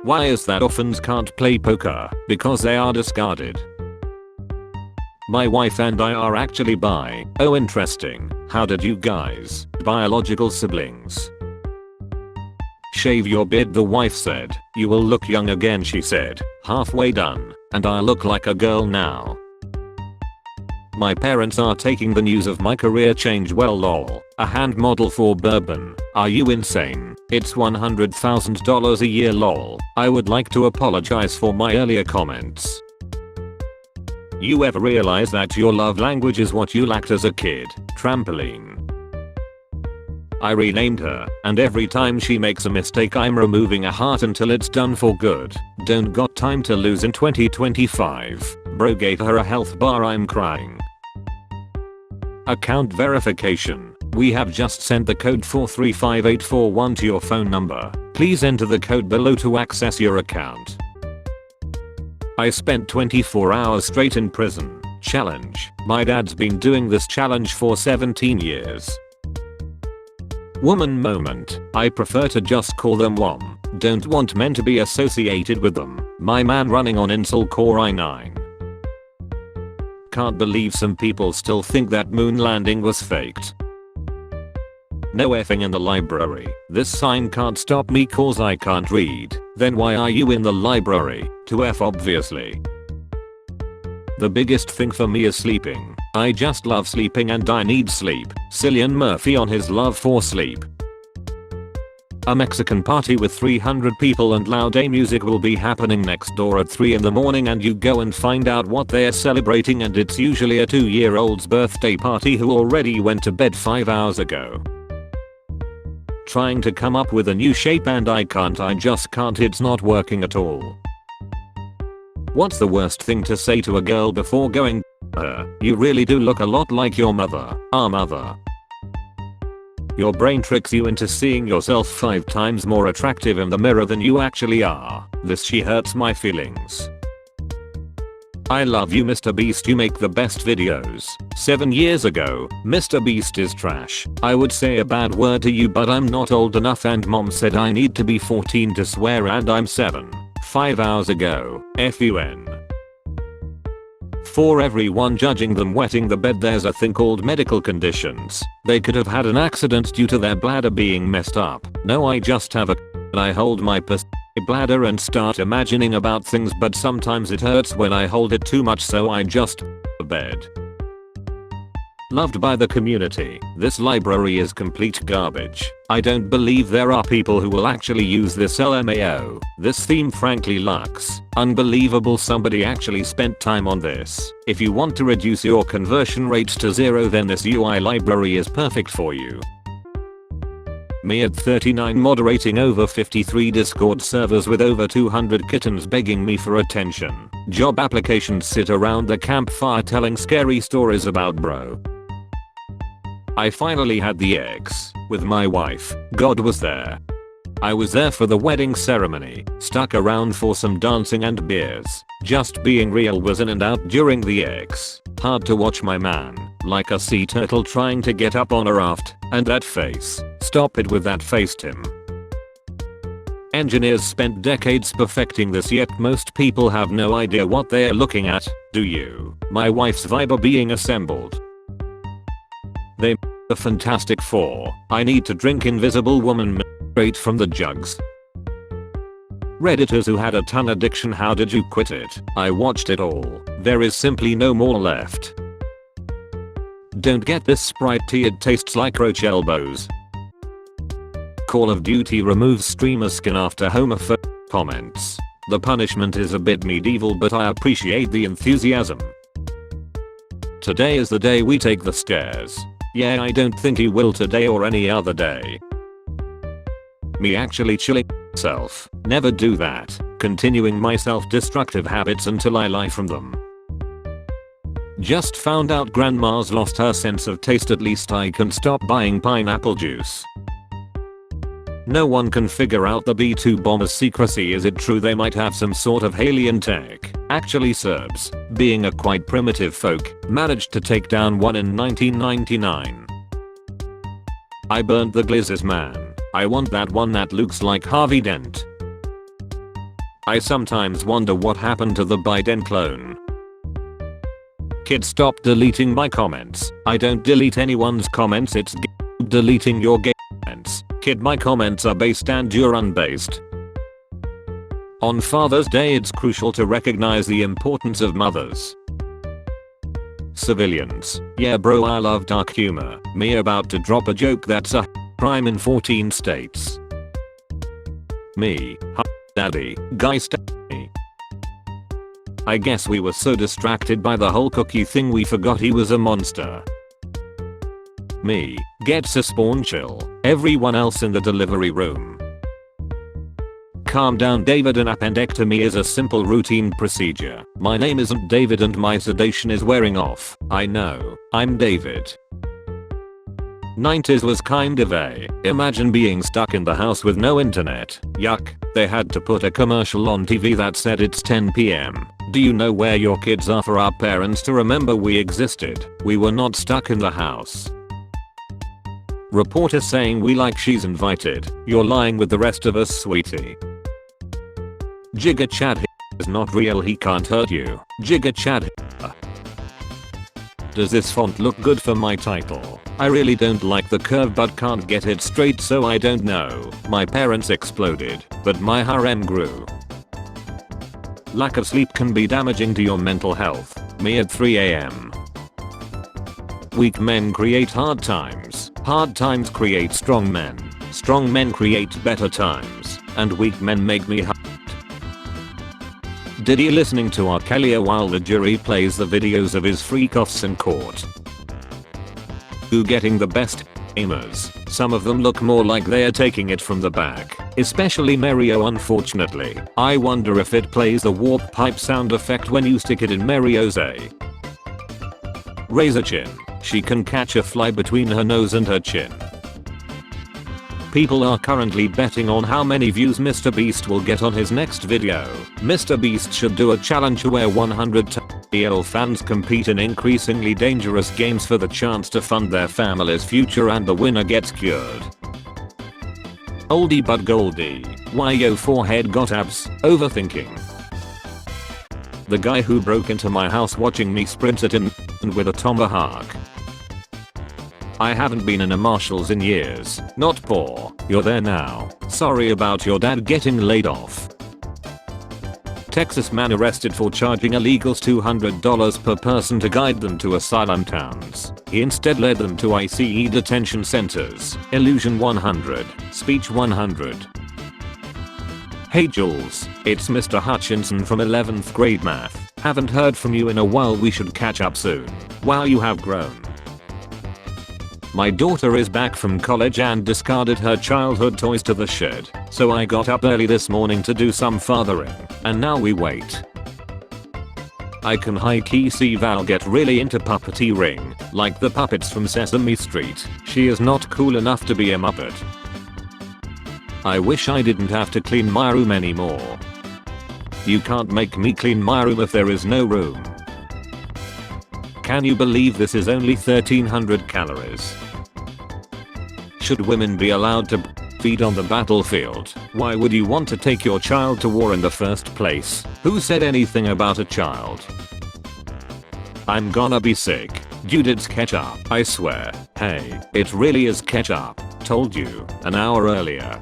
Why is that orphans can't play poker? Because they are discarded. My wife and I are actually bi. Oh, interesting. How did you guys? Biological siblings. Shave your beard, the wife said. You will look young again, she said. Halfway done, and I look like a girl now. My parents are taking the news of my career change well lol. A hand model for bourbon. Are you insane? It's $100,000 a year lol. I would like to apologize for my earlier comments. You ever realize that your love language is what you lacked as a kid? Trampoline. I renamed her, and every time she makes a mistake I'm removing a heart until it's done for good. Don't got time to lose in 2025. Bro gave her a health bar, I'm crying. Account verification. We have just sent the code 435841 to your phone number. Please enter the code below to access your account. I spent 24 hours straight in prison. Challenge. My dad's been doing this challenge for 17 years. Woman moment. I prefer to just call them WOM. Don't want men to be associated with them. My man running on Intel Core i9. Can't believe some people still think that moon landing was faked. No effing in the library. This sign can't stop me cause I can't read. Then why are you in the library? To F obviously. The biggest thing for me is sleeping. I just love sleeping and I need sleep. Cillian Murphy on his love for sleep. A Mexican party with 300 people and loud music will be happening next door at 3 in the morning, and you go and find out what they're celebrating, and it's usually a 2-year-old's birthday party who already went to bed 5 hours ago. Trying to come up with a new shape and I just can't, it's not working at all. What's the worst thing to say to a girl before going? You really do look a lot like your mother. Our mother. Your brain tricks you into seeing yourself 5 times more attractive in the mirror than you actually are. This she hurts my feelings. I love you, Mr. Beast, you make the best videos. 7 years ago, Mr. Beast is trash. I would say a bad word to you but I'm not old enough and mom said I need to be 14 to swear and I'm 7. 5 hours ago. FUN. For everyone judging them wetting the bed, there's a thing called medical conditions. They could have had an accident due to their bladder being messed up. No, I just have I hold my bladder and start imagining about things, but sometimes it hurts when I hold it too much, so I just bed. Loved by the community. This library is complete garbage. I don't believe there are people who will actually use this LMAO. This theme frankly looks unbelievable. Somebody actually spent time on this. If you want to reduce your conversion rates to 0, then this UI library is perfect for you. Me at 39 moderating over 53 Discord servers with over 200 kittens begging me for attention. Job applications sit around the campfire telling scary stories about bro. I finally had the ex with my wife. God was there. I was there for the wedding ceremony, stuck around for some dancing and beers. Just being real, was in and out during the ex. Hard to watch my man, like a sea turtle trying to get up on a raft, and that face. Stop it with that face, Tim. Engineers spent decades perfecting this, yet most people have no idea what they're looking at, do you? My wife's Viber being assembled. They the Fantastic Four. I need to drink Invisible Woman straight from the jugs. Redditors who had a ton addiction, how did you quit it? I watched it all. There is simply no more left. Don't get this Sprite tea, it tastes like roach elbows. Call of Duty removes streamer skin after homophobic comments. The punishment is a bit medieval, but I appreciate the enthusiasm. Today is the day we take the stairs. Yeah, I don't think he will today or any other day. Me actually chilling myself. Never do that. Continuing my self-destructive habits until I lie from them. Just found out grandma's lost her sense of taste, at least I can stop buying pineapple juice. No one can figure out the B2 bomber's secrecy. Is it true they might have some sort of alien tech? Actually, Serbs, being a quite primitive folk, managed to take down one in 1999. I burnt the glizzes, man. I want that one that looks like Harvey Dent. I sometimes wonder what happened to the Biden clone. Kid, stop deleting my comments. I don't delete anyone's comments, it's deleting your comments. Kid, my comments are based and you're unbased. On Father's Day it's crucial to recognize the importance of mothers. Civilians. Yeah bro, I love dark humor. Me about to drop a joke that's a crime in 14 states. Me. Daddy. Guy me. I guess we were so distracted by the whole cookie thing we forgot he was a monster. Me. Gets a spawn chill. Everyone else in the delivery room. Calm down David, an appendectomy is a simple routine procedure. My name isn't David and my sedation is wearing off. I know. I'm David. 90s was kind of imagine being stuck in the house with no internet. Yuck. They had to put a commercial on TV that said it's 10 p.m. Do you know where your kids are for our parents to remember we existed? We were not stuck in the house. Reporter saying we like she's invited. You're lying with the rest of us, sweetie. Jigga Chad is not real, he can't hurt you. Jigga Chad. Does this font look good for my title? I really don't like the curve but can't get it straight, so I don't know. My parents exploded, but my harem grew. Lack of sleep can be damaging to your mental health. Me at 3 a.m. Weak men create hard times. Hard times create strong men. Strong men create better times. And weak men make me hard. Diddy listening to R. Kelly while the jury plays the videos of his freak-offs in court. Who getting the best aimers? Some of them look more like they're taking it from the back. Especially Mario, unfortunately. I wonder if it plays the warp pipe sound effect when you stick it in Mario's razor chin. She can catch a fly between her nose and her chin. People are currently betting on how many views Mr. Beast will get on his next video. Mr. Beast should do a challenge where 100 TL fans compete in increasingly dangerous games for the chance to fund their family's future and the winner gets cured. Oldie but goldie. Why yo forehead got abs? Overthinking. The guy who broke into my house watching me sprint at him with a tomahawk. I haven't been in a Marshall's in years. Not poor. You're there now. Sorry about your dad getting laid off. Texas man arrested for charging illegals $200 per person to guide them to asylum towns. He instead led them to ICE detention centers. Illusion 100. Speech 100. Hey Jules, it's Mr. Hutchinson from 11th grade math. Haven't heard from you in a while, we should catch up soon. Wow, you have grown. My daughter is back from college and discarded her childhood toys to the shed, so I got up early this morning to do some fathering, and now we wait. I can high-key see Val get really into puppeteering, like the puppets from Sesame Street. She is not cool enough to be a Muppet. I wish I didn't have to clean my room anymore. You can't make me clean my room if there is no room. Can you believe this is only 1300 calories? Should women be allowed to feed on the battlefield? Why would you want to take your child to war in the first place? Who said anything about a child? I'm gonna be sick. Dude, it's ketchup, I swear. Hey, it really is ketchup. Told you, an hour earlier.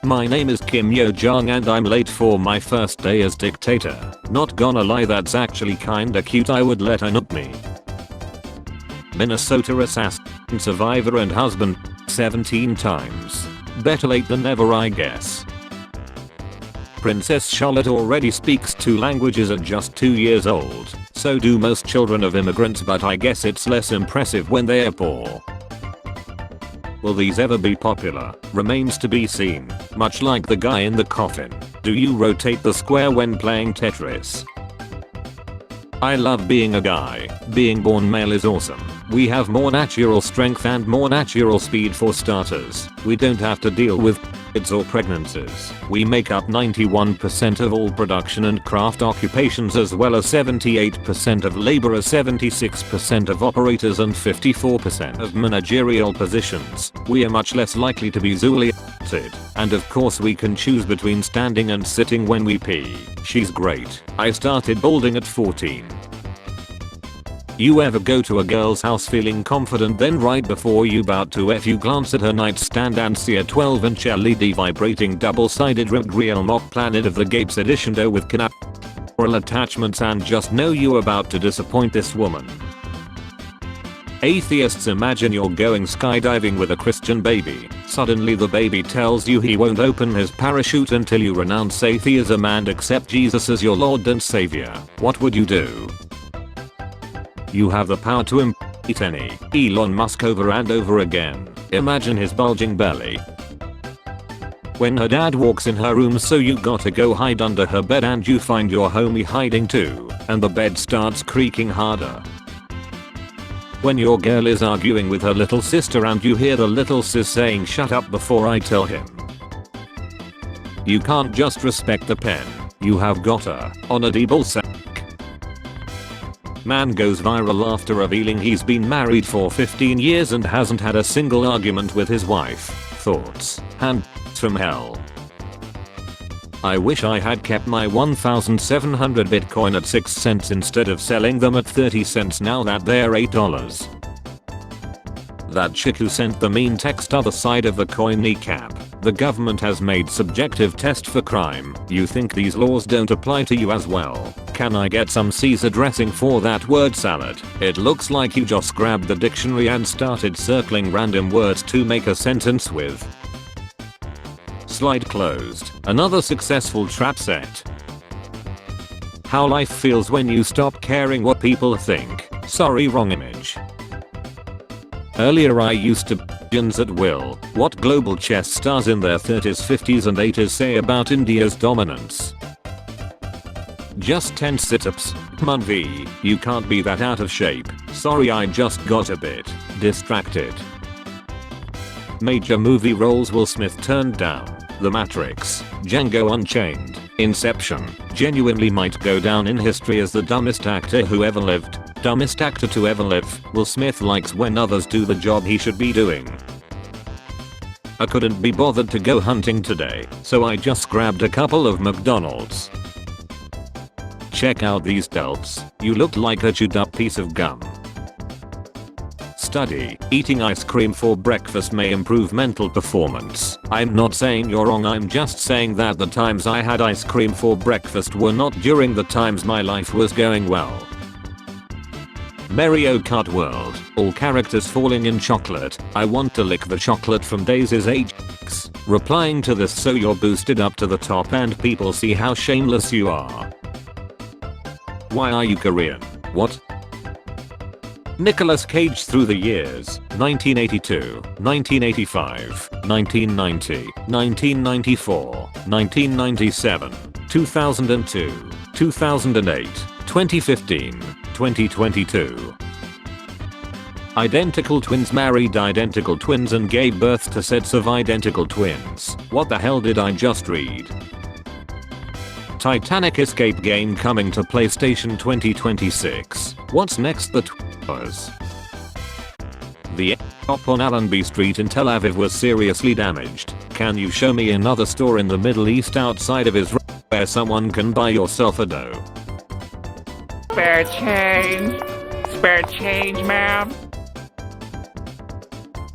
My name is Kim Yo Jong and I'm late for my first day as dictator. Not gonna lie, that's actually kinda cute, I would let her nut me. Minnesota assassin, survivor and husband, 17 times. Better late than never, I guess. Princess Charlotte already speaks 2 languages at just 2 years old. So do most children of immigrants, but I guess it's less impressive when they are poor. Will these ever be popular? Remains to be seen. Much like the guy in the coffin. Do you rotate the square when playing Tetris? I love being a guy. Being born male is awesome. We have more natural strength and more natural speed for starters. We don't have to deal with kids or pregnancies. We make up 91% of all production and craft occupations, as well as 78% of laborers, 76% of operators, and 54% of managerial positions. We are much less likely to be zoolly. And of course we can choose between standing and sitting when we pee. She's great. I started balding at 14. You ever go to a girl's house feeling confident, then right before you about to F you glance at her nightstand and see a 12-inch LED vibrating double-sided ribbed real mock Planet of the Apes edition dough with canal attachments and just know you're about to disappoint this woman? Atheists, imagine you're going skydiving with a Christian baby. Suddenly the baby tells you he won't open his parachute until you renounce atheism and accept Jesus as your Lord and Savior. What would you do? You have the power to impeach any Elon Musk over and over again. Imagine his bulging belly. When her dad walks in her room, so you gotta go hide under her bed and you find your homie hiding too, and the bed starts creaking harder. When your girl is arguing with her little sister and you hear the little sis saying shut up before I tell him. You can't just respect the pen, you have gotta honor the ballsack. Man goes viral after revealing he's been married for 15 years and hasn't had a single argument with his wife. Thoughts? Hand from hell. I wish I had kept my 1,700 Bitcoin at 6 cents instead of selling them at 30 cents now that they're $8. That chick who sent the mean text other side of the coin kneecap. The government has made subjective test for crime. You think these laws don't apply to you as well? Can I get some Caesar dressing for that word salad? It looks like you just grabbed the dictionary and started circling random words to make a sentence with. Slide closed. Another successful trap set. How life feels when you stop caring what people think. Sorry, wrong image. Earlier I used to at will. What global chess stars in their 30s, 50s and 80s say about India's dominance? Just 10 sit-ups. Manvi, you can't be that out of shape. Sorry, I just got a bit distracted. Major movie roles Will Smith turned down. The Matrix, Django Unchained, Inception. Genuinely might go down in history as the dumbest actor who ever lived. Dumbest actor to ever live. Will Smith likes when others do the job he should be doing. I couldn't be bothered to go hunting today, so I just grabbed a couple of McDonald's. Check out these delts. You look like a chewed up piece of gum. Study. Eating ice cream for breakfast may improve mental performance. I'm not saying you're wrong, I'm just saying that the times I had ice cream for breakfast were not during the times my life was going well. Mario Kart World. All characters falling in chocolate. I want to lick the chocolate from Daisy's HX. Replying to this so you're boosted up to the top and people see how shameless you are. Why are you Korean? What? Nicolas Cage through the years, 1982, 1985, 1990, 1994, 1997, 2002, 2008, 2015, 2022. Identical twins married identical twins and gave birth to sets of identical twins. What the hell did I just read? Titanic escape game coming to PlayStation 2026. What's next? The was. The shop on Allenby Street in Tel Aviv was seriously damaged. Can you show me another store in the Middle East outside of Israel where someone can buy yourself a dough? Spare change? Spare change, ma'am?